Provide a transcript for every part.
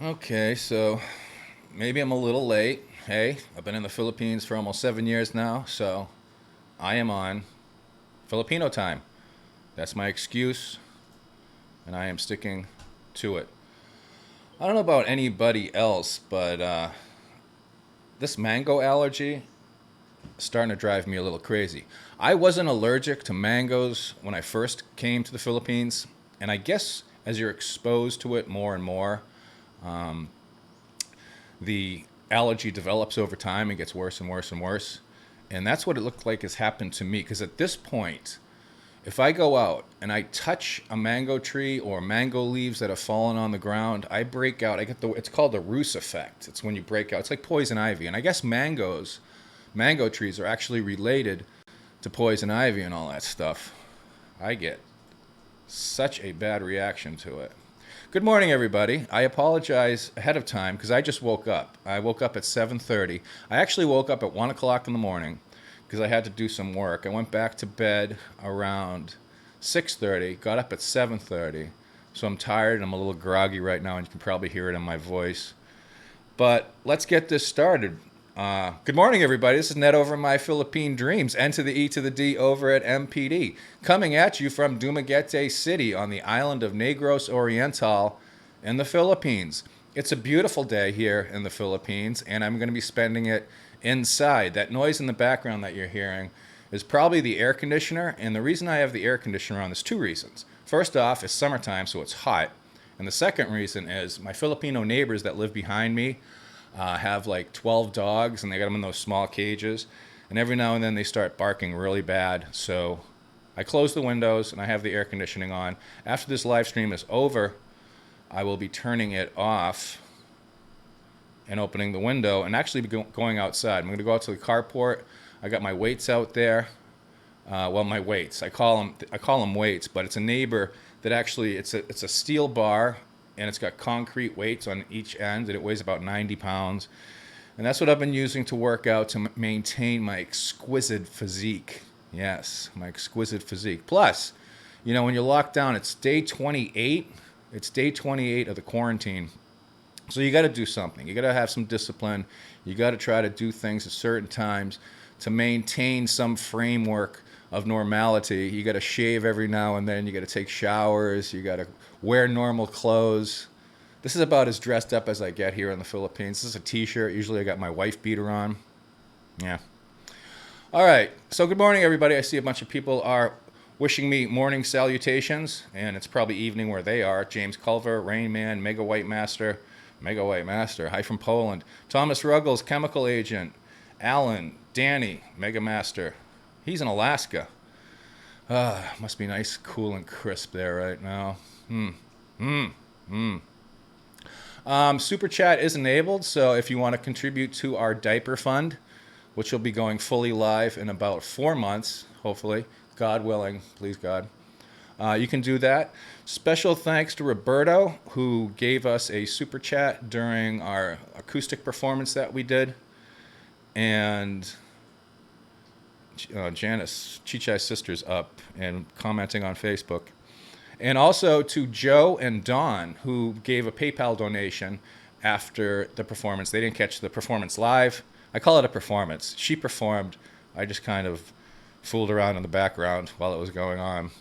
Okay, so maybe I'm a little late. Hey, I've been in the Philippines for almost 7 years now, so I am on Filipino time. That's my excuse, and I am sticking to it. I don't know about anybody else, but this mango allergy is starting to drive me a little crazy. I wasn't allergic to mangoes when I first came to the Philippines, and I guess as you're exposed to it more and more, the allergy develops over time and gets worse and worse and worse. And that's what it looked like has happened to me. Because at this point, if I go out and I touch a mango tree or mango leaves that have fallen on the ground, I break out. It's called the roost effect. It's when you break out. It's like poison ivy. And I guess mango trees are actually related to poison ivy and all that stuff. I get such a bad reaction to it. Good morning, everybody. I apologize ahead of time because I just woke up. I woke up at 7:30. I actually woke up at 1 o'clock in the morning because I had to do some work. I went back to bed around 6:30, got up at 7:30. So I'm tired and I'm a little groggy right now, and you can probably hear it in my voice. But let's get this started. Good morning, everybody. This is Ned over My Philippine Dreams, N to the E to the D over at MPD, coming at you from Dumaguete City on the island of Negros Oriental in the Philippines. It's a beautiful day here in the Philippines, and I'm going to be spending it inside. That noise in the background that you're hearing is probably the air conditioner, and the reason I have the air conditioner on is two reasons. First off, it's summertime, so it's hot. And the second reason is my Filipino neighbors that live behind me have like 12 dogs, and they got them in those small cages. And every now and then they start barking really bad. So I close the windows and I have the air conditioning on. After this live stream is over, I will be turning it off and opening the window and actually be going outside. I'm going to go out to the carport. I got my weights out there. My weights. I call them weights, but it's a neighbor that actually it's a steel bar, and it's got concrete weights on each end, and it weighs about 90 pounds. And that's what I've been using to work out to maintain my exquisite physique. Yes, my exquisite physique. Plus, when you're locked down, it's day 28. It's day 28 of the quarantine. So you got to do something. You got to have some discipline. You got to try to do things at certain times to maintain some framework of normality. You got to shave every now and then. You got to take showers. You got to wear normal clothes. This is about as dressed up as I get here in the Philippines. This is a t-shirt. Usually I got my wife beater on. Yeah. All right. So good morning, everybody. I see a bunch of people are wishing me morning salutations, and it's probably evening where they are. James Culver, Rain Man, Mega White Master, hi from Poland. Thomas Ruggles, Chemical Agent. Alan, Danny, Mega Master. He's in Alaska. Must be nice, cool, and crisp there right now. Super Chat is enabled, so if you want to contribute to our diaper fund, which will be going fully live in about 4 months, hopefully, God willing, please God, you can do that. Special thanks to Roberto, who gave us a super chat during our acoustic performance that we did. And Janice, Chichai's sister's up and commenting on Facebook. And also to Joe and Dawn, who gave a PayPal donation after the performance. They didn't catch the performance live. I call it a performance. She performed. I just kind of fooled around in the background while it was going on.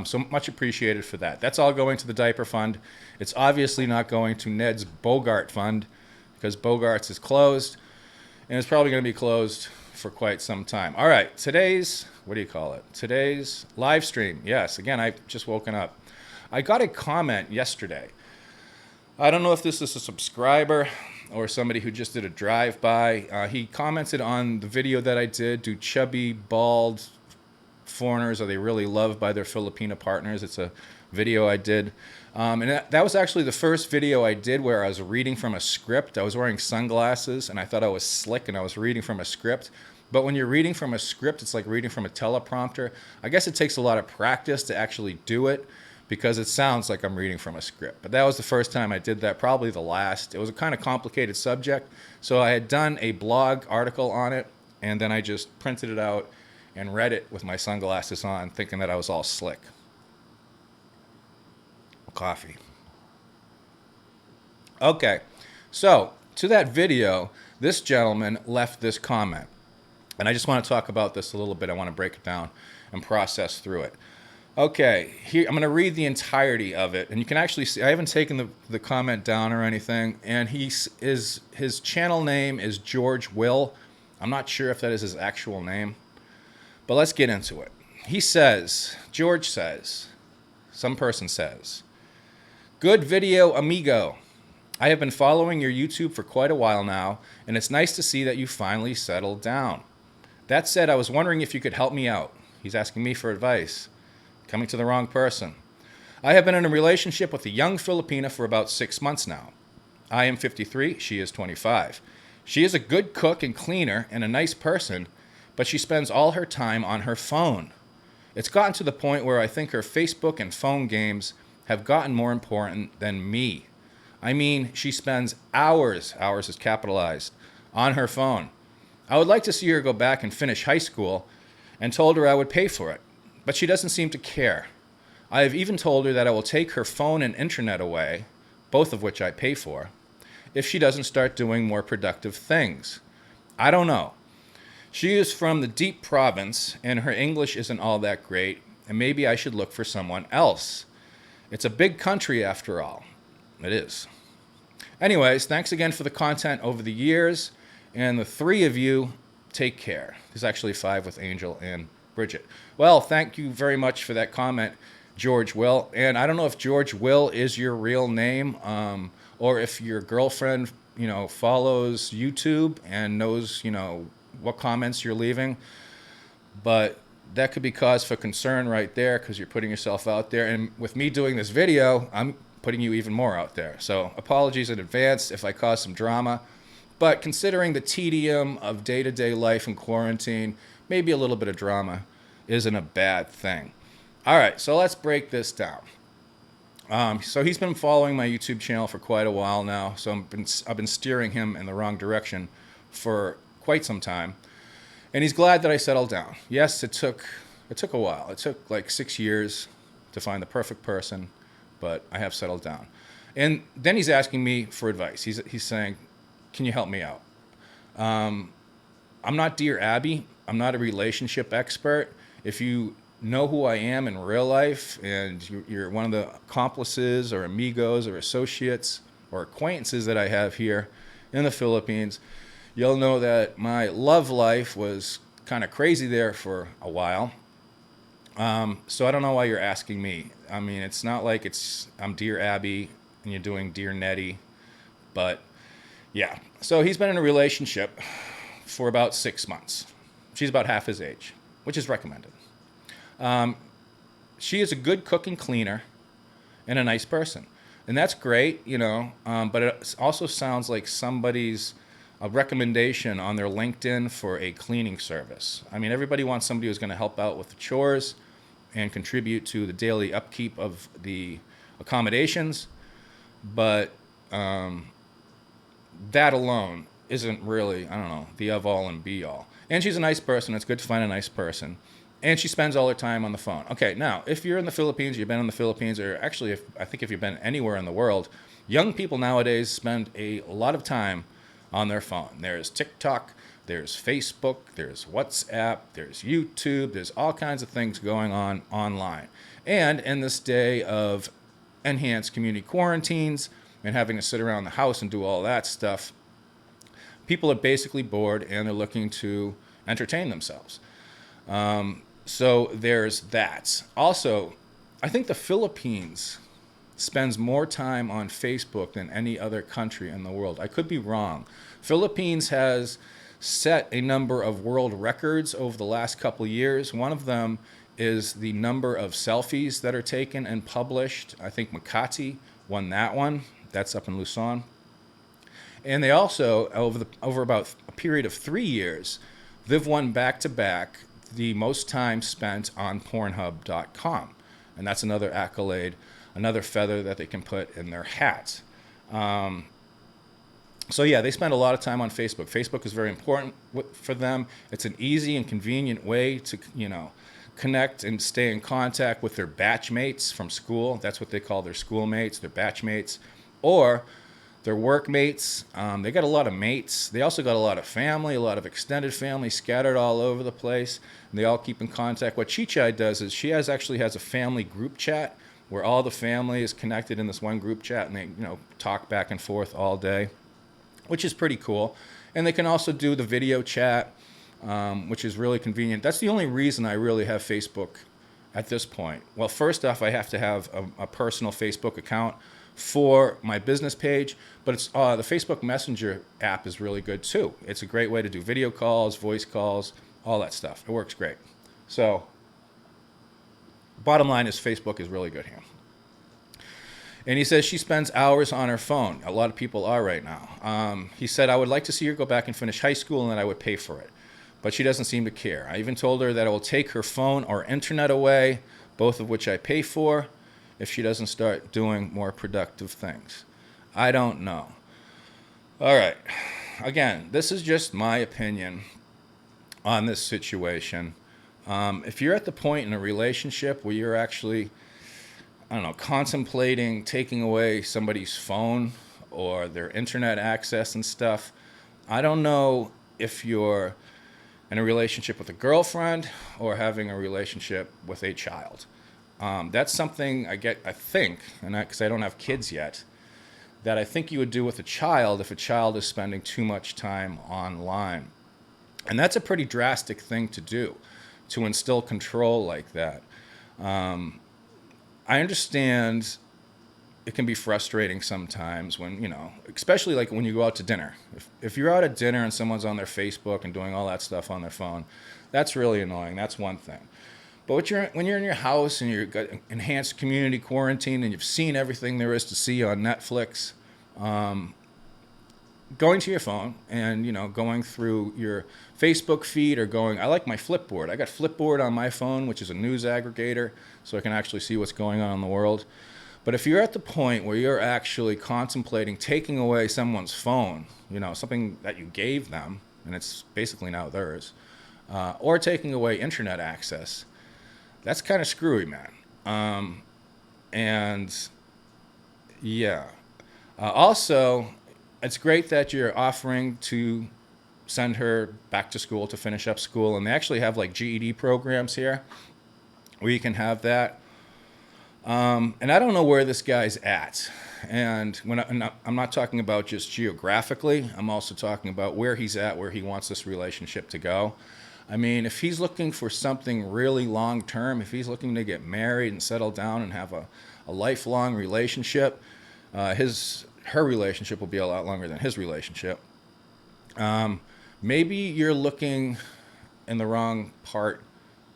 So much appreciated for that. That's all going to the diaper fund. It's obviously not going to Ned's Bogart fund because Bogart's is closed, and it's probably going to be closed for quite some time. All right, today's live stream. Yes, again, I've just woken up. I got a comment yesterday. I don't know if this is a subscriber or somebody who just did a drive-by. He commented on the video that I did. Do chubby, bald foreigners, are they really loved by their Filipino partners? It's a video I did. And that was actually the first video I did where I was reading from a script. I was wearing sunglasses, and I thought I was slick, and I was reading from a script. But when you're reading from a script, it's like reading from a teleprompter. I guess it takes a lot of practice to actually do it because it sounds like I'm reading from a script. But that was the first time I did that, probably the last. It was a kind of complicated subject. So I had done a blog article on it, and then I just printed it out and read it with my sunglasses on, thinking that I was all slick. Coffee. Okay, so to that video, this gentleman left this comment. And I just want to talk about this a little bit. I want to break it down and process through it. Okay, here I'm going to read the entirety of it, and you can actually see I haven't taken the comment down or anything. And his channel name is George Will. I'm not sure if that is his actual name, but let's get into it. He says, George says, some person says, "Good video, amigo. I have been following your YouTube for quite a while now, and it's nice to see that you finally settled down. That said, I was wondering if you could help me out." He's asking me for advice. Coming to the wrong person. "I have been in a relationship with a young Filipina for about 6 months now. I am 53, she is 25. She is a good cook and cleaner and a nice person, but she spends all her time on her phone. It's gotten to the point where I think her Facebook and phone games have gotten more important than me. I mean, she spends hours is capitalized, on her phone. I would like to see her go back and finish high school and told her I would pay for it. But she doesn't seem to care. I have even told her that I will take her phone and internet away, both of which I pay for, if she doesn't start doing more productive things. I don't know. She is from the deep province, and her English isn't all that great, and maybe I should look for someone else. It's a big country after all." It is. Anyways, thanks again for the content over the years, and the three of you, take care. There's actually 5 with Angel and Bridget. Well, thank you very much for that comment, George Will. And I don't know if George Will is your real name, or if your girlfriend, follows YouTube and knows, what comments you're leaving. But that could be cause for concern right there, because you're putting yourself out there. And with me doing this video, I'm putting you even more out there. So apologies in advance if I cause some drama. But considering the tedium of day-to-day life in quarantine, maybe a little bit of drama isn't a bad thing. All right, so let's break this down. So he's been following my YouTube channel for quite a while now, so I've been steering him in the wrong direction for quite some time. And he's glad that I settled down. Yes, it took a while. It took like 6 years to find the perfect person, but I have settled down. And then he's asking me for advice. He's saying, "Can you help me out?" I'm not Dear Abby. I'm not a relationship expert. If you know who I am in real life and you're one of the accomplices or amigos or associates or acquaintances that I have here in the Philippines, you'll know that my love life was kind of crazy there for a while. So I don't know why you're asking me. I mean, it's not like I'm Dear Abby and you're doing Dear Nettie, but yeah. So he's been in a relationship for about 6 months. She's about half his age, which is recommended. She is a good cook and cleaner and a nice person. And that's great, but it also sounds like somebody's a recommendation on their LinkedIn for a cleaning service. I mean, everybody wants somebody who's going to help out with the chores and contribute to the daily upkeep of the accommodations, but that alone isn't really, the of all and be all. And she's a nice person. It's good to find a nice person. And she spends all her time on the phone. Okay, now, if you're in the Philippines, you've been in the Philippines, or actually, I think if you've been anywhere in the world, young people nowadays spend a lot of time on their phone. There's TikTok, there's Facebook, there's WhatsApp, there's YouTube, there's all kinds of things going on online. And in this day of enhanced community quarantines and having to sit around the house and do all that stuff, people are basically bored and they're looking to entertain themselves. So there's that. Also, I think the Philippines spends more time on Facebook than any other country in the world. I could be wrong. Philippines has set a number of world records over the last couple of years. One of them is the number of selfies that are taken and published. I think Makati won that one. That's up in Luzon. And they also, over about a period of 3 years, they've won back-to-back the most time spent on Pornhub.com. And that's another accolade, another feather that they can put in their hat. So yeah, they spend a lot of time on Facebook. Facebook is very important for them. It's an easy and convenient way to, connect and stay in contact with their batchmates from school. That's what they call their schoolmates, their batchmates. Or They're workmates. They got a lot of mates. They also got a lot of family, a lot of extended family scattered all over the place. And they all keep in contact. What Chichai does is she actually has a family group chat where all the family is connected in this one group chat, and they talk back and forth all day, which is pretty cool. And they can also do the video chat, which is really convenient. That's the only reason I really have Facebook at this point. Well, first off, I have to have a personal Facebook account for my business page, but it's the Facebook Messenger app is really good too. It's a great way to do video calls, voice calls, all that stuff. It works great. So bottom line is Facebook is really good here. And he says she spends hours on her phone. A lot of people are right now. He said, I would like to see her go back and finish high school, and then I would pay for it. But she doesn't seem to care. I even told her that I will take her phone or internet away, both of which I pay for, if she doesn't start doing more productive things. I don't know. All right. Again, this is just my opinion on this situation. If you're at the point in a relationship where you're actually, I don't know, contemplating taking away somebody's phone or their internet access and stuff, I don't know if you're in a relationship with a girlfriend or having a relationship with a child. That's something I think, and because I don't have kids yet, that I think you would do with a child if a child is spending too much time online. And that's a pretty drastic thing to do, to instill control like that. I understand it can be frustrating sometimes when, especially like when you go out to dinner. If you're out at dinner and someone's on their Facebook and doing all that stuff on their phone, that's really annoying. That's one thing. But when you're in your house and you've got enhanced community quarantine and you've seen everything there is to see on Netflix, going to your phone and, going through your Facebook feed or I like my Flipboard. I got Flipboard on my phone, which is a news aggregator, so I can actually see what's going on in the world. But if you're at the point where you're actually contemplating taking away someone's phone, something that you gave them, and it's basically now theirs, or taking away internet access, that's kind of screwy, man. And yeah. Also, it's great that you're offering to send her back to school to finish up school. And they actually have like GED programs here where you can have that. And I don't know where this guy's at. And I'm not talking about just geographically. I'm also talking about where he's at, where he wants this relationship to go. I mean, if he's looking for something really long term, if he's looking to get married and settle down and have a lifelong relationship, her relationship will be a lot longer than his relationship. Maybe you're looking in the wrong part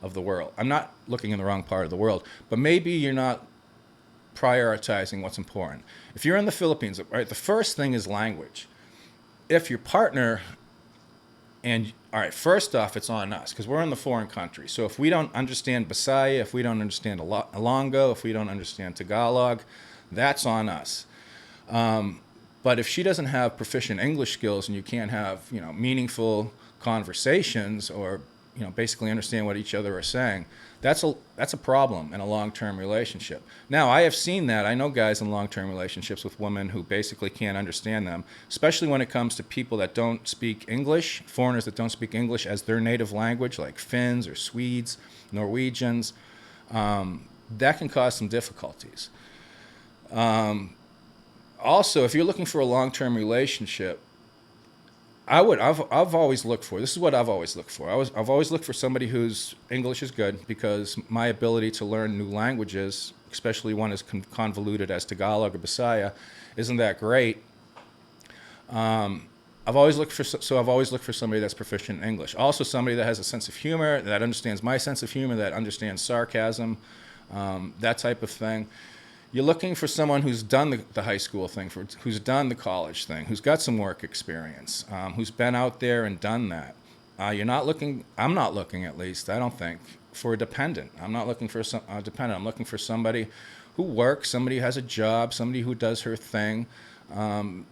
of the world. I'm not looking in the wrong part of the world, but maybe you're not prioritizing what's important. If you're in the Philippines, right, the first thing is language. If your partner all right, first off, it's on us because we're in the foreign country. So if we don't understand Bisaya, if we don't understand Ilonggo, if we don't understand Tagalog, that's on us. But if she doesn't have proficient English skills and you can't have, meaningful conversations or, basically understand what each other are saying, that's a problem in a long-term relationship. Now, I have seen that. I know guys in long-term relationships with women who basically can't understand them, especially when it comes to people that don't speak English, foreigners that don't speak English as their native language, like Finns or Swedes, Norwegians. That can cause some difficulties. Also, if you're looking for a long-term relationship, I've always looked for, this is what I've always looked for. I've always looked for somebody whose English is good because my ability to learn new languages, especially one as convoluted as Tagalog or Bisaya, isn't that great. I've always looked for somebody that's proficient in English. Also somebody that has a sense of humor, that understands my sense of humor, that understands sarcasm, that type of thing. You're looking for someone who's done the high school thing, who's done the college thing, who's got some work experience, who's been out there and done that. I'm not looking at least, I don't think, for a dependent. I'm not looking for a dependent. I'm looking for somebody who works, somebody who has a job, somebody who does her thing,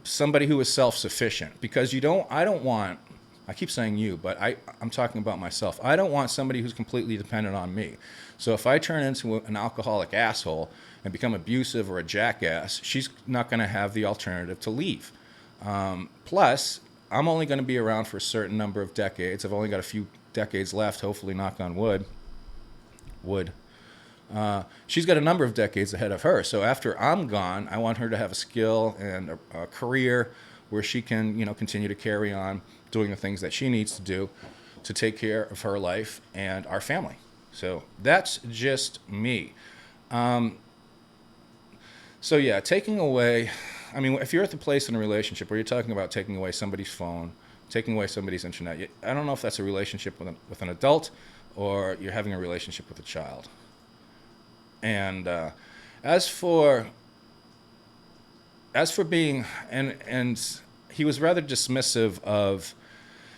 somebody who is self-sufficient. Because I keep saying you, but I'm talking about myself. I don't want somebody who's completely dependent on me. So if I turn into an alcoholic asshole and become abusive or a jackass, she's not going to have the alternative to leave. Plus, I'm only going to be around for a certain number of decades. I've only got a few decades left, hopefully, knock on wood. She's got a number of decades ahead of her. So after I'm gone, I want her to have a skill and a career where she can, continue to carry on doing the things that she needs to do to take care of her life and our family. So that's just me. So yeah, taking away, if you're at the place in a relationship where you're talking about taking away somebody's phone, taking away somebody's internet, I don't know if that's a relationship with an adult or you're having a relationship with a child. And as for being, and he was rather dismissive of,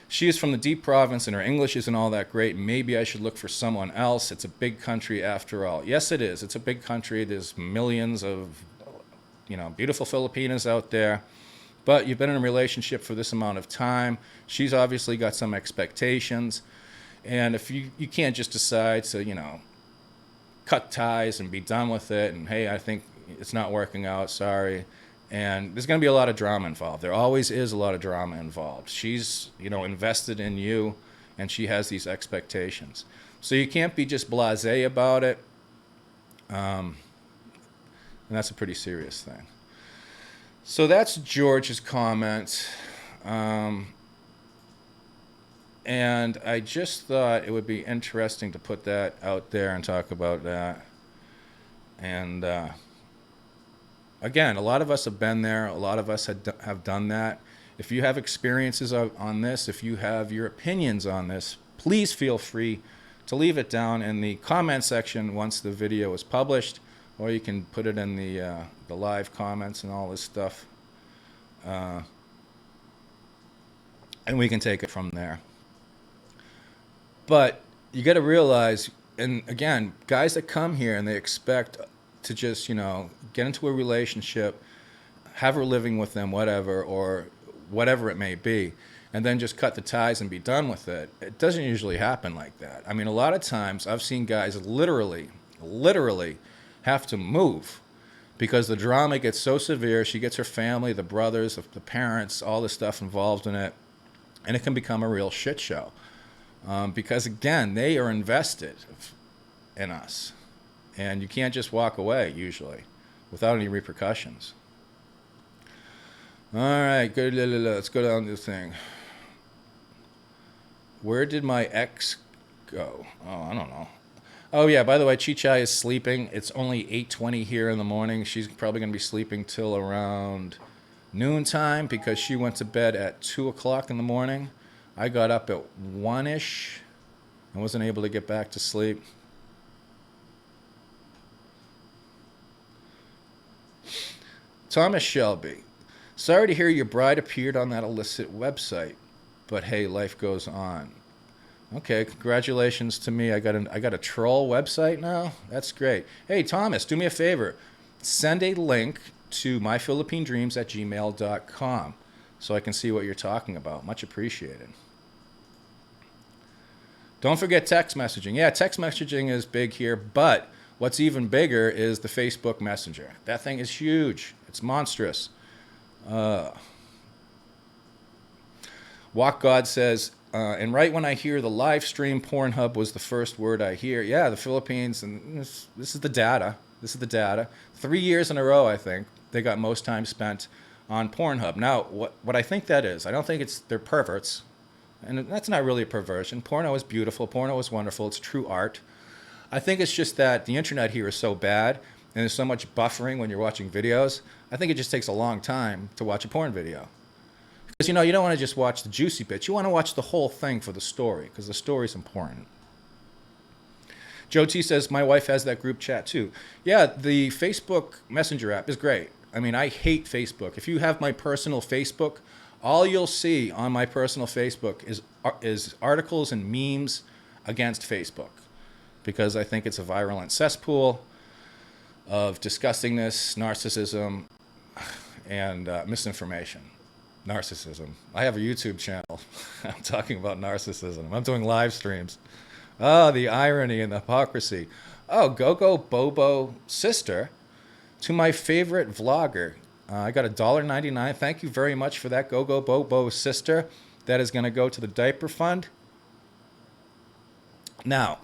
she is from the deep province and her English isn't all that great. Maybe I should look for someone else. It's a big country after all. Yes, it is. It's a big country. There's millions of, beautiful Filipinas out there. But you've been in a relationship for this amount of time. She's obviously got some expectations. And if you can't just decide to, cut ties and be done with it. And, hey, I think it's not working out. Sorry. And there's going to be a lot of drama involved. There always is a lot of drama involved. She's, invested in you, and she has these expectations. So you can't be just blasé about it. And that's a pretty serious thing. So that's George's comment. And I just thought it would be interesting to put that out there and talk about that. And again, a lot of us have been there. A lot of us have done that. If you have experiences on this, if you have your opinions on this, please feel free to leave it down in the comment section once the video is published, or you can put it in the live comments and all this stuff. And we can take it from there. But you got to realize, and again, guys that come here and they expect to just, get into a relationship, have her living with them, whatever, or whatever it may be, and then just cut the ties and be done with it. It doesn't usually happen like that. A lot of times I've seen guys literally have to move because the drama gets so severe. She gets her family, the brothers, the parents, all this stuff involved in it, and it can become a real shit show. Because again, they are invested in us. And you can't just walk away, usually, without any repercussions. All right, good. Let's go down to the thing. Where did my ex go? Oh, I don't know. Oh, yeah, by the way, Chichai is sleeping. It's only 8:20 here in the morning. She's probably going to be sleeping till around noontime because she went to bed at 2 o'clock in the morning. I got up at 1-ish and wasn't able to get back to sleep. Thomas Shelby, sorry to hear your bride appeared on that illicit website, but hey, life goes on. Okay, congratulations to me. I got a troll website now. That's great. Hey, Thomas, do me a favor. Send a link to myphilippinedreams@gmail.com so I can see what you're talking about. Much appreciated. Don't forget text messaging. Yeah, text messaging is big here, but what's even bigger is the Facebook Messenger. That thing is huge. It's monstrous. Walk God says, and right when I hear the live stream, Pornhub was the first word I hear. Yeah, the Philippines, and this is the data. 3 years in a row, I think, they got most time spent on Pornhub. Now, what I think that is, I don't think they're perverts. And that's not really a perversion. Porno is beautiful. Porno is wonderful. It's true art. I think it's just that the internet here is so bad and there's so much buffering when you're watching videos. I think it just takes a long time to watch a porn video. Because, you don't want to just watch the juicy bits. You want to watch the whole thing for the story because the story's important. Joe T says, my wife has that group chat too. Yeah, the Facebook Messenger app is great. I hate Facebook. If you have my personal Facebook, all you'll see on my personal Facebook is articles and memes against Facebook because I think it's a virulent cesspool of disgustingness, narcissism, and misinformation. Narcissism. I have a YouTube channel. I'm talking about narcissism. I'm doing live streams. Oh, the irony and the hypocrisy. Oh, Go-Go Bobo sister. To my favorite vlogger, I got $1.99. Thank you very much for that, Go Go Bobo sister. That is going to go to the diaper fund. Now,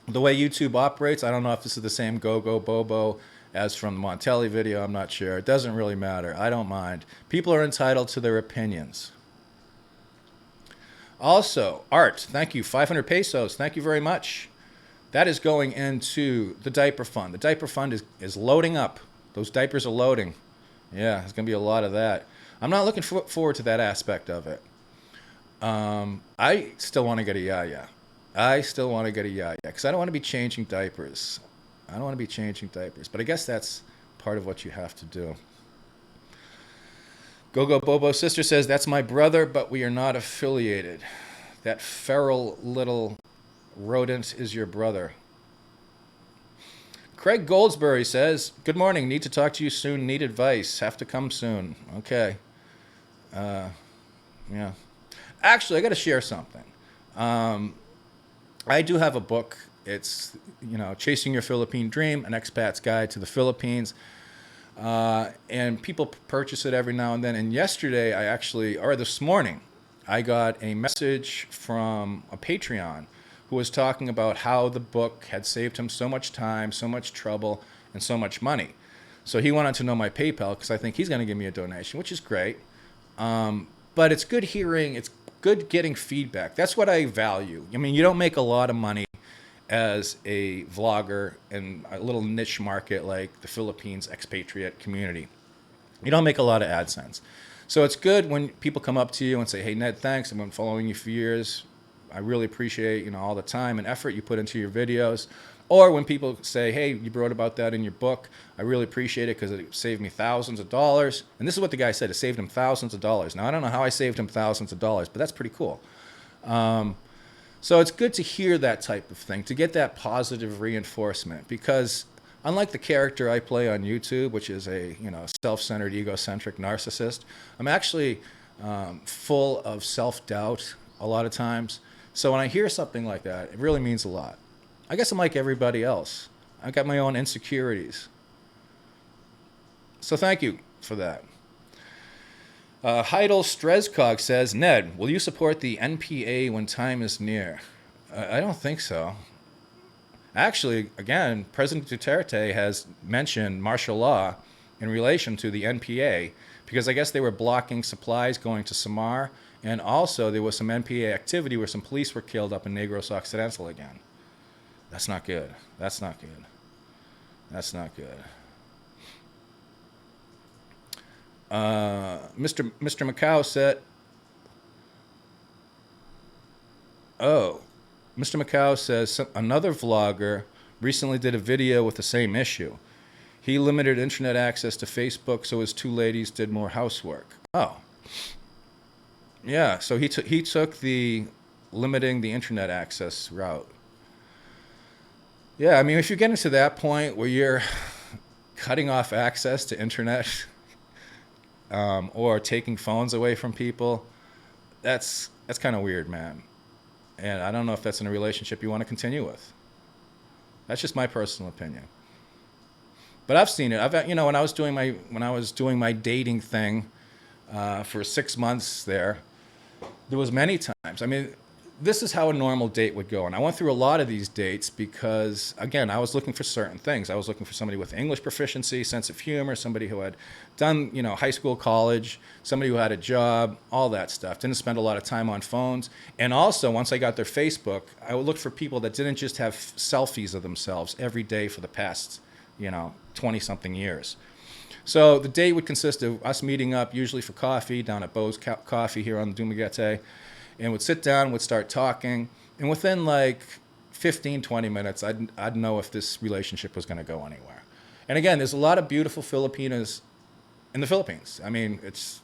the way YouTube operates, I don't know if this is the same Go Go Bobo as from the Montelli video. I'm not sure. It doesn't really matter. I don't mind. People are entitled to their opinions. Also, Art, thank you. 500 pesos. Thank you very much. That is going into the diaper fund. The diaper fund is loading up. Those diapers are loading. Yeah, there's going to be a lot of that. I'm not looking forward to that aspect of it. I still want to get a yaya. I still want to get a yaya because I don't want to be changing diapers. I don't want to be changing diapers. But I guess that's part of what you have to do. Go Bobo sister says, that's my brother, but we are not affiliated. That feral little rodent is your brother. Craig Goldsberry says, good morning. Need to talk to you soon. Need advice. Have to come soon. Okay. Yeah. Actually, I got to share something. I do have a book. It's, Chasing Your Philippine Dream, an expat's guide to the Philippines. And people purchase it every now and then. And yesterday, this morning, I got a message from a Patreon who was talking about how the book had saved him so much time, so much trouble, and so much money. So he wanted to know my PayPal because I think he's going to give me a donation, which is great. But it's good hearing, it's good getting feedback. That's what I value. I mean, you don't make a lot of money as a vlogger in a little niche market like the Philippines expatriate community. You don't make a lot of AdSense. So it's good when people come up to you and say, hey, Ned, thanks. I've been following you for years. I really appreciate, all the time and effort you put into your videos. Or when people say, hey, you wrote about that in your book. I really appreciate it because it saved me thousands of dollars. And this is what the guy said. It saved him thousands of dollars. Now, I don't know how I saved him thousands of dollars, but that's pretty cool. So it's good to hear that type of thing, to get that positive reinforcement, because unlike the character I play on YouTube, which is a self-centered, egocentric narcissist, I'm actually full of self-doubt a lot of times. So when I hear something like that, it really means a lot. I guess I'm like everybody else. I got my own insecurities. So thank you for that. Heidel Strezkog says, Ned, will you support the NPA when time is near? I don't think so. Actually, again, President Duterte has mentioned martial law in relation to the NPA because I guess they were blocking supplies going to Samar, and also there was some NPA activity where some police were killed up in Negros Occidental again. That's not good. That's not good. That's not good. Mr. Macau said, Mr. Macau says another vlogger recently did a video with the same issue. He limited internet access to Facebook, so his two ladies did more housework. Oh. Yeah, so he took the limiting the internet access route. Yeah, I mean, if you're getting to that point where you're cutting off access to internet or taking phones away from people, that's kind of weird, man. And I don't know if that's in a relationship you want to continue with. That's just my personal opinion. But I've seen it. when I was doing my dating thing for 6 months there was many times. I mean, this is how a normal date would go. And I went through a lot of these dates because, again, I was looking for certain things. I was looking for somebody with English proficiency, sense of humor, somebody who had done, high school, college, somebody who had a job, all that stuff. Didn't spend a lot of time on phones. And also, once I got their Facebook, I would look for people that didn't just have selfies of themselves every day for the past, 20-something years. So the date would consist of us meeting up, usually for coffee, down at Bo's Coffee here on the Dumaguete. And would sit down, would start talking, and within like 15, 20 minutes, I'd know if this relationship was going to go anywhere. And again, there's a lot of beautiful Filipinas in the Philippines. I mean, it's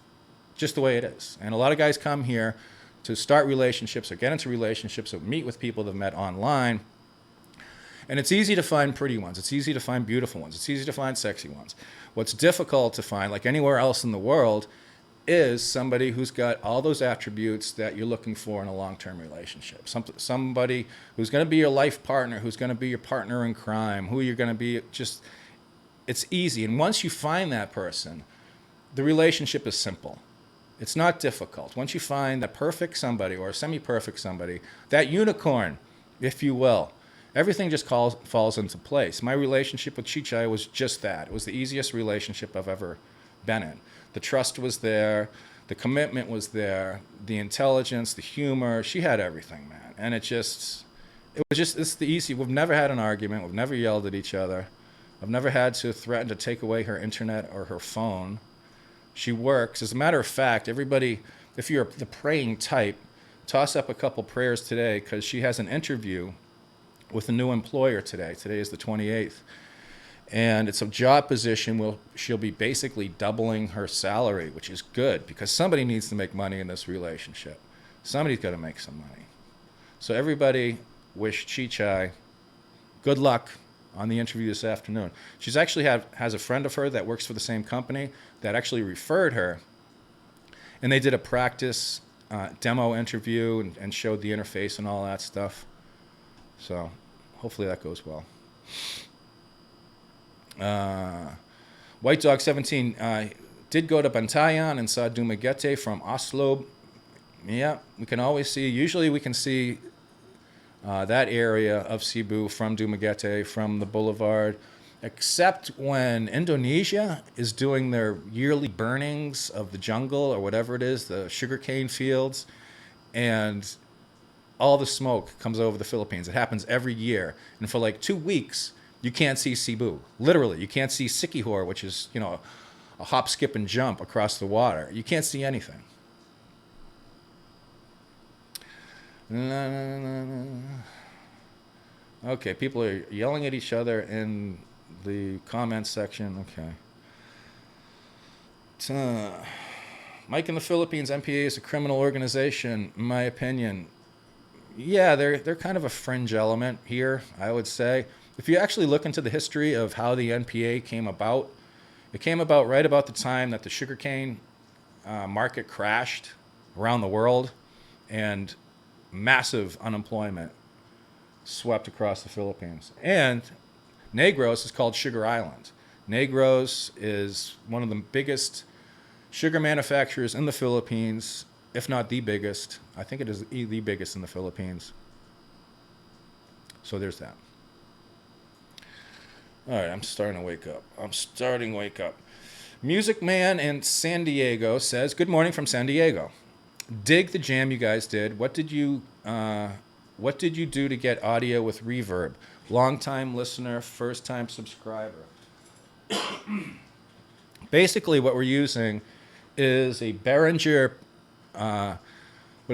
just the way it is. And a lot of guys come here to start relationships or get into relationships or meet with people they've met online. And it's easy to find pretty ones. It's easy to find beautiful ones. It's easy to find sexy ones. What's difficult to find, like anywhere else in the world, is somebody who's got all those attributes that you're looking for in a long-term relationship. Somebody who's going to be your life partner, who's going to be your partner in crime, who you're going to be just it's easy. And once you find that person, the relationship is simple. It's not difficult. Once you find that perfect somebody or a semi-perfect somebody, that unicorn, if you will, everything just falls into place. My relationship with Chichai was just that. It was the easiest relationship I've ever been in. The trust was there. The commitment was there. The intelligence, the humor. She had everything, man. And it's the easy. We've never had an argument. We've never yelled at each other. I've never had to threaten to take away her internet or her phone. She works. As a matter of fact, everybody, if you're the praying type, toss up a couple prayers today because she has an interview with a new employer today. Today is the 28th. And it's a job position where she'll be basically doubling her salary, which is good because somebody needs to make money in this relationship. Somebody's got to make some money. So everybody wish Chichai good luck on the interview this afternoon. She's actually has a friend of her that works for the same company that actually referred her. And they did a practice demo interview and showed the interface and all that stuff. So hopefully that goes well. White Dog 17 did go to Bantayan and saw Dumaguete from Oslo. Yeah, we can always see. Usually we can see that area of Cebu from Dumaguete, from the boulevard, except when Indonesia is doing their yearly burnings of the jungle or whatever it is, the sugarcane fields, and all the smoke comes over the Philippines. It happens every year. And for like 2 weeks, you can't see Cebu. Literally, you can't see Siquijor, which is, a hop, skip, and jump across the water. You can't see anything. Okay, people are yelling at each other in the comments section. Okay. Mike in the Philippines, MPA is a criminal organization, in my opinion. Yeah, they're kind of a fringe element here, I would say. If you actually look into the history of how the NPA came about, it came about right about the time that the sugarcane market crashed around the world, and massive unemployment swept across the Philippines. And Negros is called Sugar Island. Negros is one of the biggest sugar manufacturers in the Philippines, if not the biggest. I think it is the biggest in the Philippines. So there's that. All right, I'm starting to wake up. Music Man in San Diego says, good morning from San Diego. Dig the jam you guys did. What did you do to get audio with reverb? Long-time listener, first-time subscriber. Basically, what we're using is a Behringer, what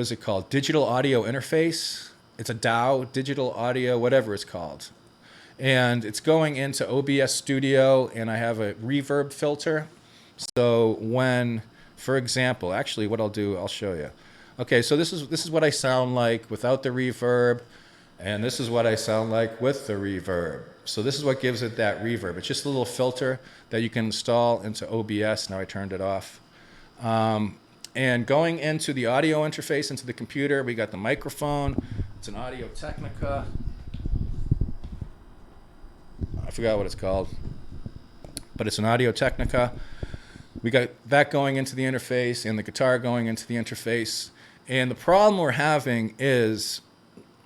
is it called? Digital audio interface. It's a DAW, digital audio, whatever it's called. And it's going into OBS Studio, and I have a reverb filter. So when, for example, actually what I'll do, I'll show you. Okay, so this is what I sound like without the reverb, and this is what I sound like with the reverb. So this is what gives it that reverb. It's just a little filter that you can install into OBS. Now I turned it off. And going into the audio interface, into the computer, we got the microphone. It's an Audio Technica. I forgot what it's called, but it's an Audio Technica. We got that going into the interface and the guitar going into the interface. And the problem we're having is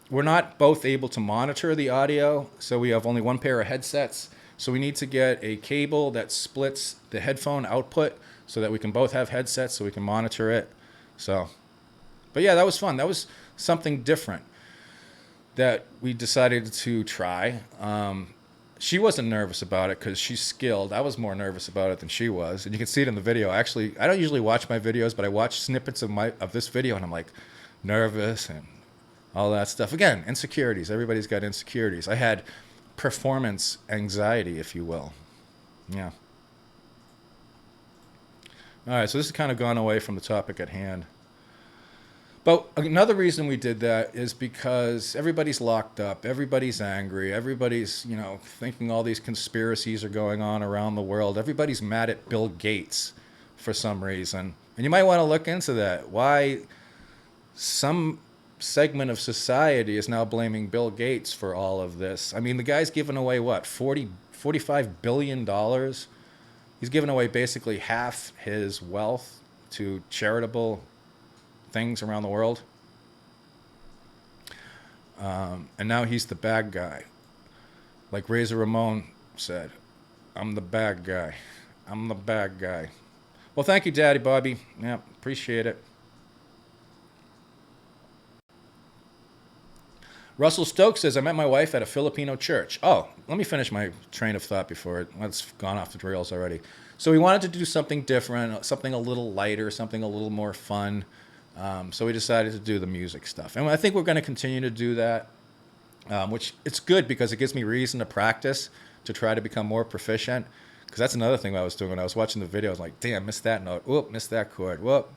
we're not both able to monitor the audio, so we have only one pair of headsets. So we need to get a cable that splits the headphone output so that we can both have headsets so we can monitor it. So, but yeah, that was fun. That was something different that we decided to try. She wasn't nervous about it because she's skilled. I was more nervous about it than she was. And you can see it in the video. Actually, I don't usually watch my videos, but I watch snippets of this video, and I'm like nervous and all that stuff. Again, insecurities. Everybody's got insecurities. I had performance anxiety, if you will. Yeah. All right, so this has kind of gone away from the topic at hand. But another reason we did that is because everybody's locked up, everybody's angry, everybody's, thinking all these conspiracies are going on around the world. Everybody's mad at Bill Gates for some reason. And you might want to look into that. Why some segment of society is now blaming Bill Gates for all of this. I mean, the guy's given away, what, $40 $45 billion. He's given away basically half his wealth to charitable things around the world. And now he's the bad guy. Like Razor Ramon said, I'm the bad guy. I'm the bad guy. Well, thank you, Daddy Bobby. Yeah, appreciate it. Russell Stokes says, I met my wife at a Filipino church. Oh, let me finish my train of thought before it's gone off the rails already. So we wanted to do something different, something a little lighter, something a little more fun. So we decided to do the music stuff. And I think we're going to continue to do that, which it's good because it gives me reason to practice, to try to become more proficient. Because that's another thing I was doing when I was watching the video. I was like, damn, missed that note. Whoop, missed that chord. Whoop.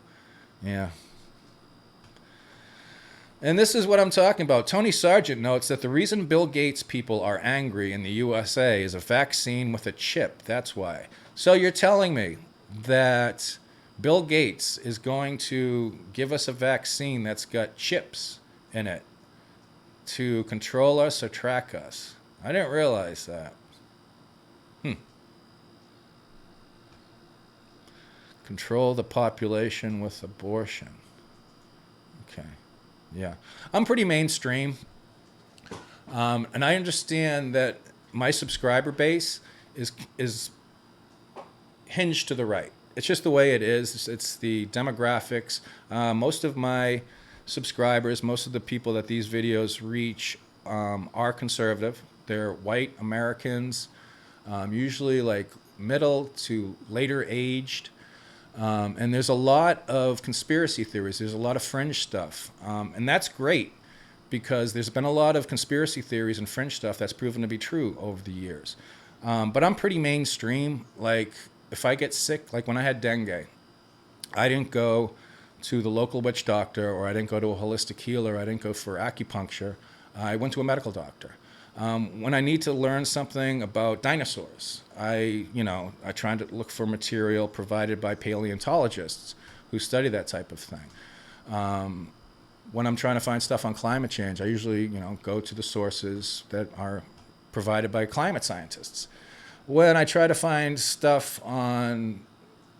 Yeah. And this is what I'm talking about. Tony Sargent notes that the reason Bill Gates people are angry in the USA is a vaccine with a chip. That's why. So you're telling me that Bill Gates is going to give us a vaccine that's got chips in it to control us or track us? I didn't realize that. Control the population with abortion. Okay. Yeah. I'm pretty mainstream. And I understand that my subscriber base is hinged to the right. It's just the way it is. It's the demographics. Most of my subscribers, most of the people that these videos reach are conservative. They're white Americans, usually like middle to later aged. And there's a lot of conspiracy theories. There's a lot of fringe stuff. And that's great because there's been a lot of conspiracy theories and fringe stuff that's proven to be true over the years. But I'm pretty mainstream. Like if I get sick, like when I had dengue, I didn't go to the local witch doctor, or I didn't go to a holistic healer. I didn't go for acupuncture. I went to a medical doctor. When I need to learn something about dinosaurs, I try to look for material provided by paleontologists who study that type of thing. When I'm trying to find stuff on climate change, I usually, go to the sources that are provided by climate scientists. When I try to find stuff on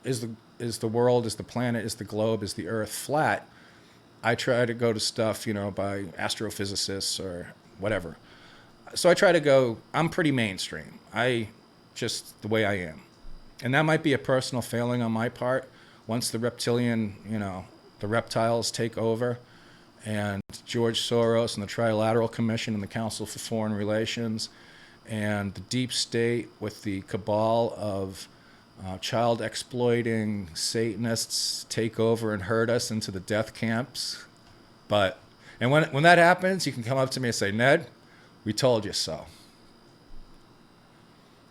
is the world, is the planet, is the globe, is the Earth flat, I try to go to stuff, by astrophysicists or whatever. So I try to go, I'm pretty mainstream. Just the way I am. And that might be a personal failing on my part. Once the reptilian, the reptiles take over, and George Soros and the Trilateral Commission and the Council for Foreign Relations and the deep state with the cabal of child exploiting Satanists take over and herd us into the death camps. And when that happens, you can come up to me and say, Ned, we told you so.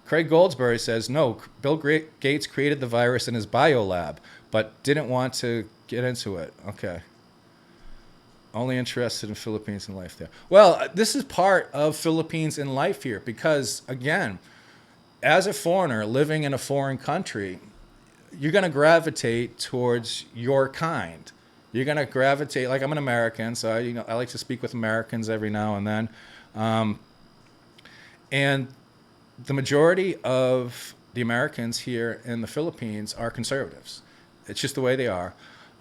Craig Goldsberry says, no, Bill Gates created the virus in his biolab, but didn't want to get into it. Okay. Only interested in Philippines and life there. Well, this is part of Philippines in life here because, again, as a foreigner living in a foreign country, you're going to gravitate towards your kind. You're going to gravitate, like I'm an American, so I like to speak with Americans every now and then. And the majority of the Americans here in the Philippines are conservatives. It's just the way they are.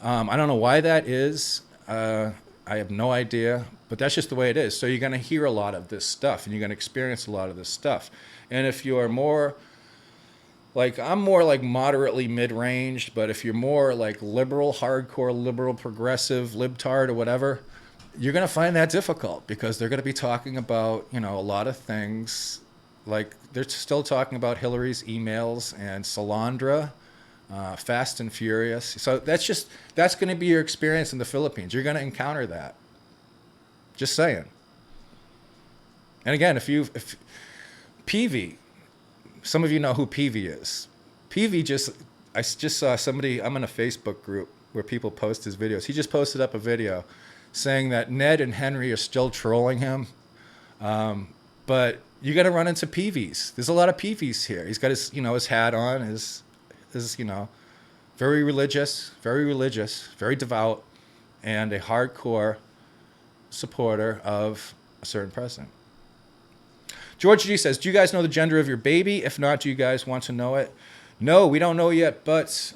I don't know why that is. I have no idea, but that's just the way it is. So you're going to hear a lot of this stuff, and you're going to experience a lot of this stuff. And if you're more like, I'm more like moderately mid-ranged, but if you're more like liberal, hardcore, liberal, progressive, libtard, or whatever, you're going to find that difficult because they're going to be talking about, a lot of things. Like they're still talking about Hillary's emails and Salandra, Fast and Furious. So that's going to be your experience in the Philippines. You're going to encounter that. Just saying. And again, if PV, some of you know who PV is. I just saw somebody, I'm in a Facebook group where people post his videos. He just posted up a video saying that Ned and Henry are still trolling him. But you're going to run into PVs. There's a lot of PVs here. He's got his, his hat on, his very religious, very devout, and a hardcore supporter of a certain president. George G says, do you guys know the gender of your baby? If not, do you guys want to know it? No, we don't know yet, but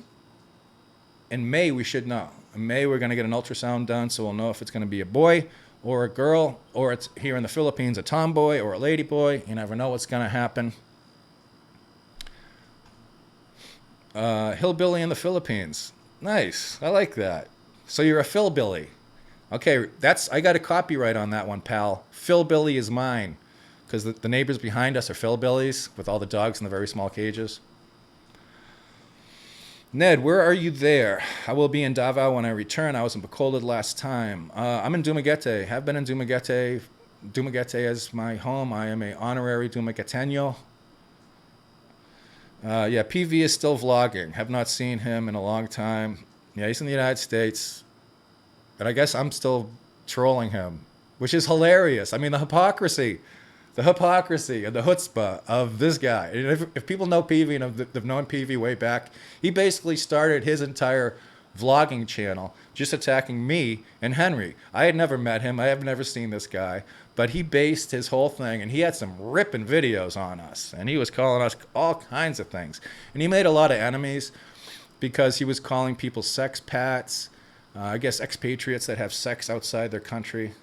in May we should know. In May we're going to get an ultrasound done, so we'll know if it's going to be a boy or a girl, or it's here in the Philippines a tomboy or a lady boy. You never know what's going to happen. Hillbilly in the Philippines. Nice. I like that. So you're a Philbilly. Okay, I got a copyright on that one, pal. Philbilly is mine. Because the neighbors behind us are Philbillys with all the dogs in the very small cages. Ned, where are you there? I will be in Davao when I return. I was in Bacolod last time. I'm in Dumaguete. Have been in Dumaguete. Dumaguete is my home. I am an honorary Dumagueteño. Yeah, PV is still vlogging. Have not seen him in a long time. Yeah, he's in the United States. But I guess I'm still trolling him, which is hilarious. I mean, the hypocrisy and the chutzpah of this guy. And if people know PV and have known PV way back, he basically started his entire vlogging channel just attacking me and Henry. I had never met him. I have never seen this guy. But he based his whole thing, and he had some ripping videos on us. And he was calling us all kinds of things. And he made a lot of enemies because he was calling people sexpats. I guess expatriates that have sex outside their country.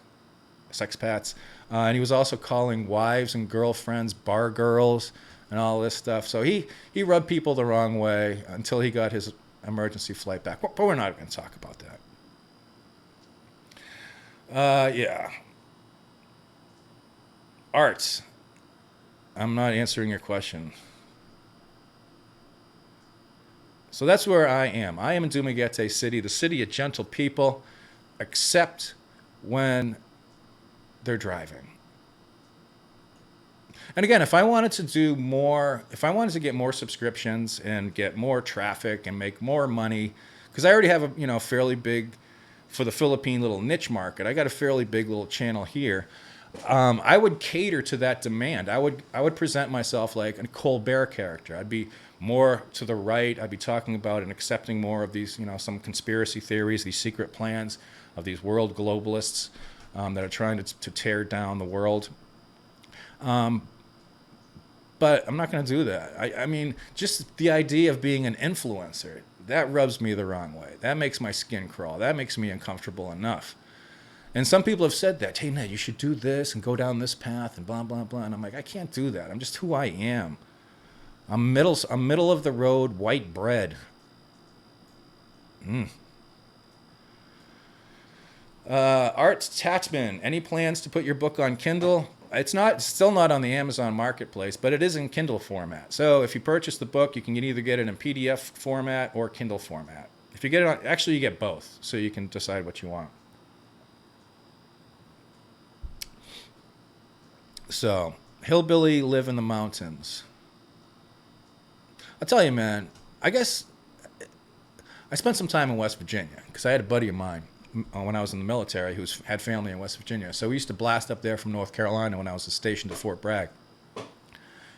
Sexpats. And he was also calling wives and girlfriends bar girls and all this stuff. So he rubbed people the wrong way until he got his emergency flight back. But we're not going to talk about that. Yeah. Arts. I'm not answering your question. So that's where I am. I am in Dumaguete City, the city of gentle people, except when they're driving. And again, if I wanted to get more subscriptions and get more traffic and make more money, because I already have a fairly big, for the Philippine little niche market, I got a fairly big little channel here. I would cater to that demand. I would present myself like a Colbert character. I'd be more to the right. I'd be talking about and accepting more of these, some conspiracy theories, these secret plans of these world globalists that are trying to tear down the world. But I'm not going to do that. I mean, just the idea of being an influencer, that rubs me the wrong way. That makes my skin crawl. That makes me uncomfortable enough. And some people have said that, hey, Ned, you should do this and go down this path and blah, blah, blah. And I'm like, I can't do that. I'm just who I am. I'm middle of the road, white bread. Art Tatman, any plans to put your book on Kindle? It's still not on the Amazon Marketplace, but it is in Kindle format. So if you purchase the book, you can either get it in PDF format or Kindle format. If you get it on, actually you get both, so you can decide what you want. So, hillbilly live in the mountains. I'll tell you, man, I guess I spent some time in West Virginia because I had a buddy of mine when I was in the military who had family in West Virginia. So we used to blast up there from North Carolina when I was stationed at Fort Bragg. And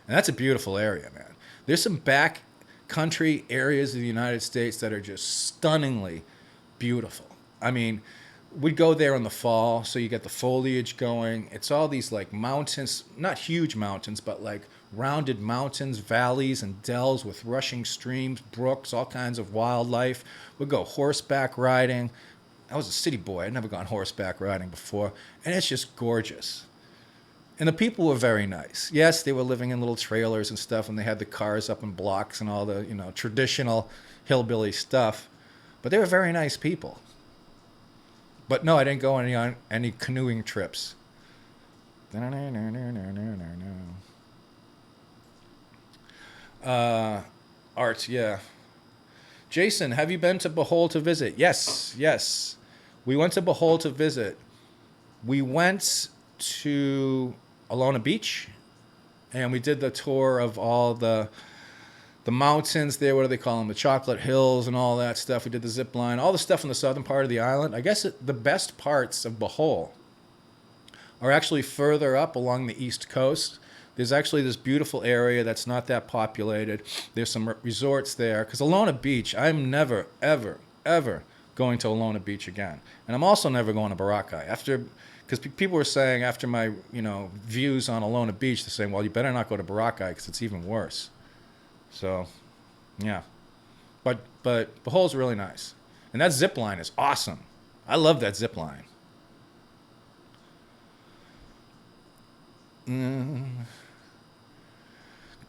that's a beautiful area, man. There's some back country areas of the United States that are just stunningly beautiful. I mean, we'd go there in the fall, so you get the foliage going. It's all these like mountains, not huge mountains, but like rounded mountains, valleys, and dells with rushing streams, brooks, all kinds of wildlife. We'd go horseback riding. I was a city boy. I'd never gone horseback riding before. And it's just gorgeous. And the people were very nice. Yes, they were living in little trailers and stuff, and they had the cars up in blocks and all the, traditional hillbilly stuff. But they were very nice people. But no, I didn't go on any canoeing trips. Art, yeah. Jason, have you been to Bohol to visit? Yes. We went to Bohol to visit. We went to Alona Beach, and we did the tour of all the mountains there. What do they call them? The Chocolate Hills and all that stuff. We did the zip line, all the stuff in the southern part of the island. I guess the best parts of Bohol are actually further up along the east coast. There's actually this beautiful area that's not that populated. There's some resorts there. Because Alona Beach, I'm never, ever, ever going to Alona Beach again. And I'm also never going to Boracay. After because people were saying after my, views on Alona Beach, they're saying, well, you better not go to Boracay because it's even worse. So, yeah. But Bohol's really nice. And that zip line is awesome. I love that zip line.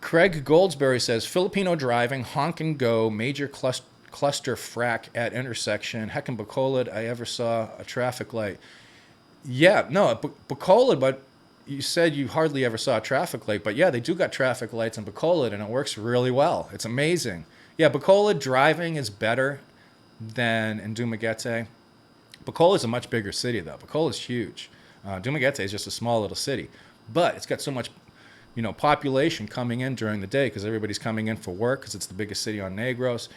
Craig Goldsberry says, Filipino driving, honk and go, major cluster frack at intersection. Heckin' Bacolod, I ever saw a traffic light. Yeah, no, Bacolod, but you said you hardly ever saw a traffic light. But yeah, they do got traffic lights in Bacolod, and it works really well. It's amazing. Yeah, Bacolod driving is better than in Dumaguete. Bacolod is a much bigger city, though. Bacolod is huge. Dumaguete is just a small little city. But it's got so much, population coming in during the day because everybody's coming in for work because it's the biggest city on Negros.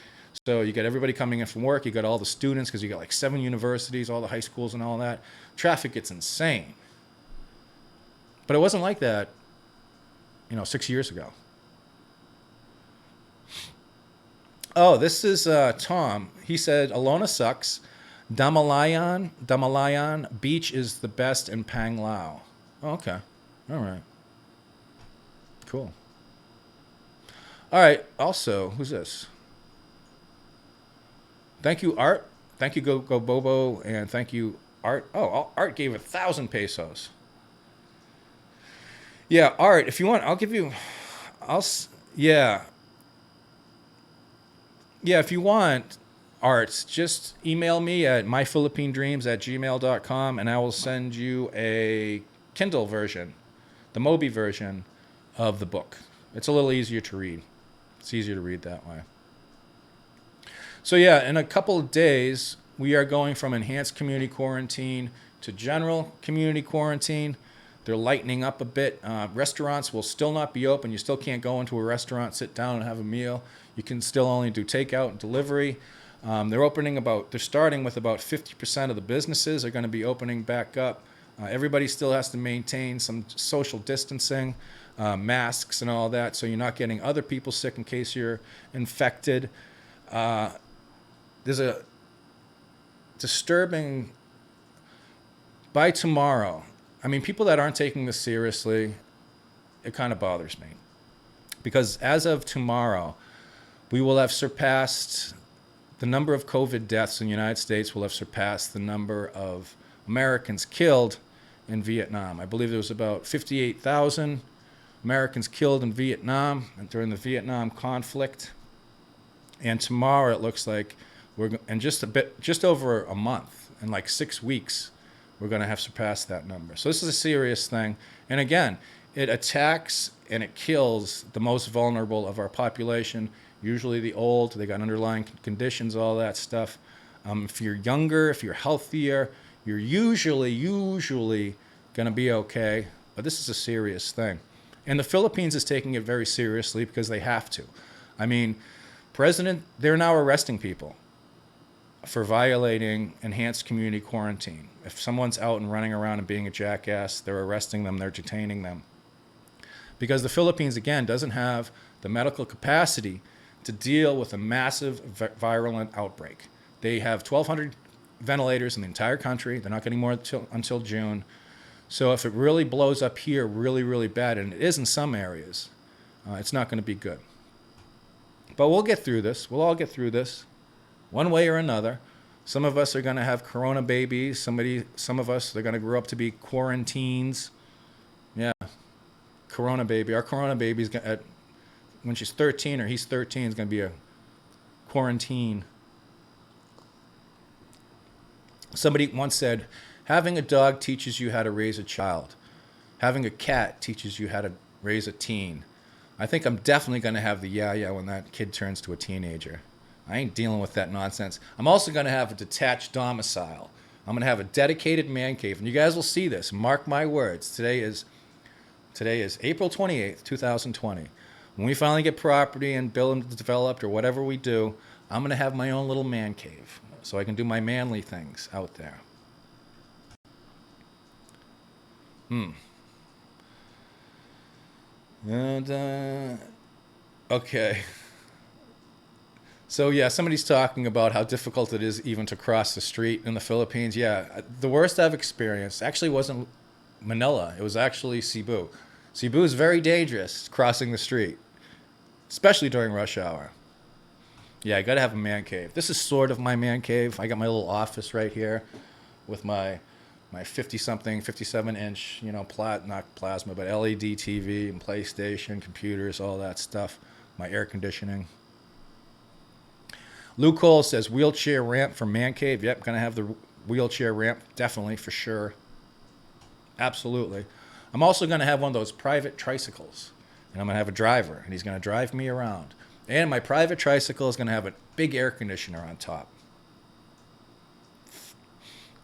So you got everybody coming in from work. You got all the students because you got like 7 universities, all the high schools and all that. Traffic gets insane. But it wasn't like that, 6 years ago. Oh, this is Tom. He said, Alona sucks. Damalayan Beach is the best in Panglao. Oh, okay. All right. Cool. All right. Also, who's this? Thank you, Art. Thank you, Go Bobo, and thank you, Art. Oh, Art gave 1,000 pesos. Yeah, Art. If you want, I'll give you. Yeah. Yeah, if you want, Arts, just email me at myphilippinedreams@gmail.com and I will send you a Kindle version, the Mobi version of the book. It's a little easier to read. It's easier to read that way. So yeah, in a couple of days, we are going from enhanced community quarantine to general community quarantine. They're lightening up a bit. Restaurants will still not be open. You still can't go into a restaurant, sit down and have a meal. You can still only do takeout and delivery. They're starting with about 50% of the businesses are going to be opening back up. Everybody still has to maintain some social distancing, masks and all that, so you're not getting other people sick in case you're infected. There's a disturbing, by tomorrow, people that aren't taking this seriously, it kind of bothers me. Because as of tomorrow, we will have surpassed the number of COVID deaths in the United States will have surpassed the number of Americans killed in Vietnam. I believe there was about 58,000 Americans killed in Vietnam during the Vietnam conflict. And tomorrow it looks like just over a month, in like 6 weeks, we're going to have surpassed that number. So this is a serious thing. And again, it attacks and it kills the most vulnerable of our population, usually the old. They got underlying conditions, all that stuff. If you're younger, if you're healthier, you're usually going to be okay. But this is a serious thing. And the Philippines is taking it very seriously because they have to. They're now arresting people for violating enhanced community quarantine. If someone's out and running around and being a jackass, they're arresting them, they're detaining them. Because the Philippines, again, doesn't have the medical capacity to deal with a massive virulent outbreak. They have 1,200 ventilators in the entire country. They're not getting more until June. So if it really blows up here really, really bad, and it is in some areas, it's not going to be good. But we'll get through this. We'll all get through this one way or another. Some of us are going to have corona babies. Some of us, they're going to grow up to be quarantines. Yeah, corona baby. Our corona baby's when she's 13 or he's 13 is going to be a quarantine. Somebody once said, having a dog teaches you how to raise a child. Having a cat teaches you how to raise a teen. I think I'm definitely going to have the yeah when that kid turns to a teenager. I ain't dealing with that nonsense. I'm also going to have a detached domicile. I'm going to have a dedicated man cave. And you guys will see this. Mark my words. Today is April 28th, 2020. When we finally get property and build and developed or whatever we do, I'm going to have my own little man cave so I can do my manly things out there. And, okay. So yeah, somebody's talking about how difficult it is even to cross the street in the Philippines. Yeah, the worst I've experienced actually wasn't Manila. It was actually Cebu. Cebu is very dangerous crossing the street, especially during rush hour. Yeah, I got to have a man cave. This is sort of my man cave. I got my little office right here with my 50 something 57-inch, not plasma, but LED TV and PlayStation, computers, all that stuff. My air conditioning. Lou Cole says wheelchair ramp for man cave. Yep, gonna have the wheelchair ramp, definitely, for sure. Absolutely. I'm also gonna have one of those private tricycles, and I'm gonna have a driver, and he's gonna drive me around. And my private tricycle is gonna have a big air conditioner on top.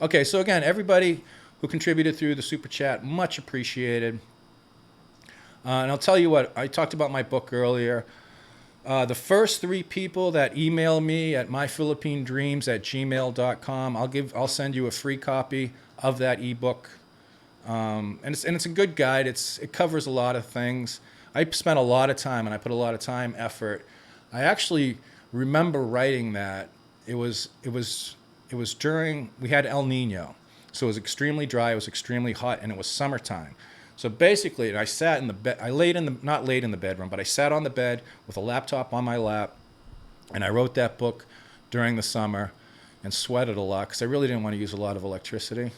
Okay, so again, everybody who contributed through the super chat, much appreciated. And I'll tell you what, I talked about my book earlier. The first 3 people that email me at myphilippinedreams@gmail.com, I'll send you a free copy of that ebook. And it's a good guide. It covers a lot of things. I spent a lot of time, and I put a lot of time, effort. I actually remember writing that. It was during, we had El Nino, so it was extremely dry. It was extremely hot, and it was summertime. So basically, I sat in the bed. Not laid in the bedroom, but I sat on the bed with a laptop on my lap, and I wrote that book during the summer, and sweated a lot because I really didn't want to use a lot of electricity.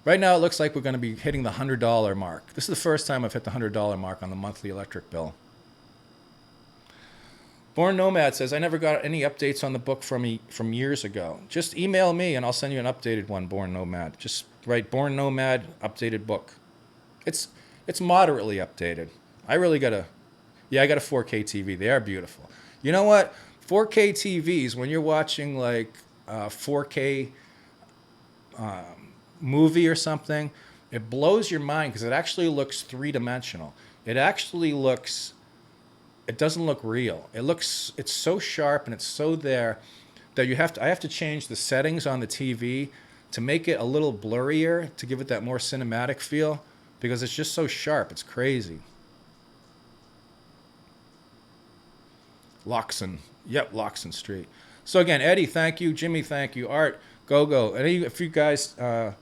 Right now, it looks like we're going to be hitting the $100 mark. This is the first time I've hit the $100 mark on the monthly electric bill. Born Nomad says, I never got any updates on the book from years ago. Just email me and I'll send you an updated one, Born Nomad. Just write Born Nomad, updated book. It's moderately updated. I got a 4K TV. They are beautiful. You know what? 4K TVs, when you're watching like 4K movie or something, it blows your mind because it actually looks 3-dimensional. It doesn't look real. It's so sharp and it's so there that I have to change the settings on the TV to make it a little blurrier to give it that more cinematic feel because it's just so sharp. It's crazy. Loxon. Yep, Loxon Street. So again, Eddie, thank you. Jimmy, thank you. Art, go. If you guys that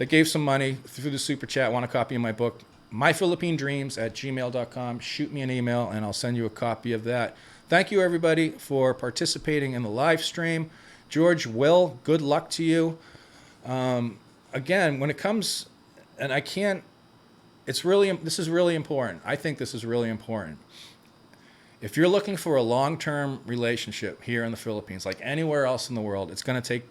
gave some money through the super chat want a copy of my book, myphilippinedreams@gmail.com. Shoot me an email and I'll send you a copy of that. Thank you, everybody, for participating in the live stream. George, Will, good luck to you. Again, when it comes, and I can't, this is really important. I think this is really important. If you're looking for a long-term relationship here in the Philippines, like anywhere else in the world, it's going to take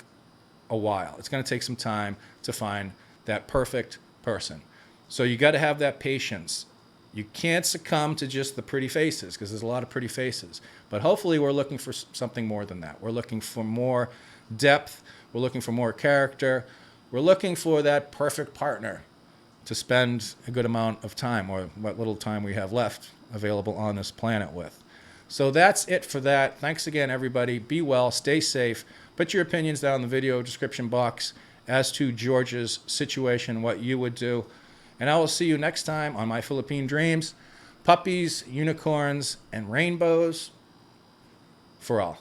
a while. It's going to take some time to find that perfect person. So you got to have that patience. You can't succumb to just the pretty faces because there's a lot of pretty faces. But hopefully we're looking for something more than that. We're looking for more depth. We're looking for more character. We're looking for that perfect partner to spend a good amount of time, or what little time we have left available on this planet with. So that's it for that. Thanks again, everybody. Be well. Stay safe. Put your opinions down in the video description box as to George's situation, what you would do. And I will see you next time on My Philippine Dreams. Puppies, unicorns, and rainbows for all.